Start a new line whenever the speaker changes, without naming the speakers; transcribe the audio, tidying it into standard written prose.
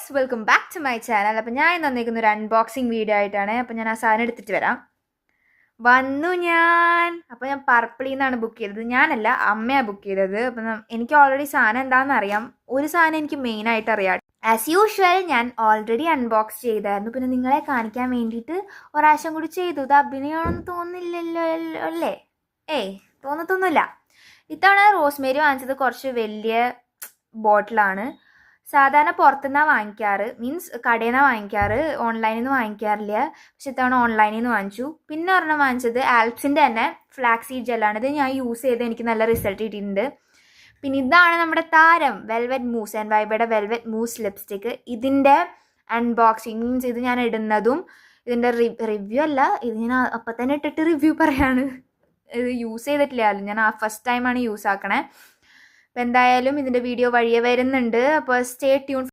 Guys, welcome back to my channel. അപ്പം ഞാൻ തന്നിരിക്കുന്ന ഒരു അൺബോക്സിങ് വീഡിയോ ആയിട്ടാണ്. അപ്പം ഞാൻ ആ സാധനം എടുത്തിട്ട് വരാം. വന്നു ഞാൻ. അപ്പം ഞാൻ പർപ്പിളിൽ നിന്നാണ് ബുക്ക് ചെയ്തത്. ഞാനല്ല, അമ്മയാണ് ബുക്ക് ചെയ്തത്. അപ്പം എനിക്ക് ഓൾറെഡി സാധനം എന്താണെന്ന് അറിയാം. ഒരു സാധനം എനിക്ക് മെയിനായിട്ട് അറിയാം. ആസ് യൂഷ്വൽ ഞാൻ ഓൾറെഡി അൺബോക്സ് ചെയ്തായിരുന്നു. പിന്നെ നിങ്ങളെ കാണിക്കാൻ വേണ്ടിയിട്ട് ഒരാശം കൂടി ചെയ്തു. ഇത് അഭിനയമാണെന്ന് തോന്നുന്നില്ലല്ലോ അല്ലേ? തോന്നത്തൊന്നുമില്ല. ഇത്തവണ റോസ്മേരി വാങ്ങിച്ചത് കുറച്ച് വലിയ ബോട്ടിലാണ്. സാധാരണ പുറത്തുനിന്നാണ് വാങ്ങിക്കാറ്, മീൻസ് കടയിൽ നിന്നാണ് വാങ്ങിക്കാറ്, ഓൺലൈനിൽ നിന്ന് വാങ്ങിക്കാറില്ല. പക്ഷെ ഇത്തവണ ഓൺലൈനിൽ നിന്ന് വാങ്ങിച്ചു. പിന്നെ ഒരെണ്ണം വാങ്ങിച്ചത് ആൽപ്സിൻ്റെ തന്നെ ഫ്ലാക്സീഡ് ജെല്ലാണ്. ഇത് ഞാൻ യൂസ് ചെയ്ത് എനിക്ക് നല്ല റിസൾട്ട് കിട്ടിയിട്ടുണ്ട്. പിന്നെ ഇതാണ് നമ്മുടെ താരം വെൽവെറ്റ് മൂസ് ആൻഡ് വൈബയുടെ വെൽവെറ്റ് മൂസ് ലിപ്സ്റ്റിക്ക്. ഇതിൻ്റെ അൺബോക്സിങ് മീൻസ് ഇത് ഞാൻ ഇടുന്നതും ഇതിൻ്റെ റിവ്യൂ അല്ല, ഇത് ഞാൻ അപ്പം തന്നെ ഇട്ടിട്ട് റിവ്യൂ പറയാണ്. ഇത് യൂസ് ചെയ്തിട്ടില്ല, ഞാൻ ഫസ്റ്റ് ടൈമാണ് യൂസ് ആക്കണേ. അപ്പോൾ എന്തായാലും ഇതിൻ്റെ വീഡിയോ വഴിയെ വരുന്നുണ്ട്. അപ്പോൾ സ്റ്റേ ട്യൂൺ.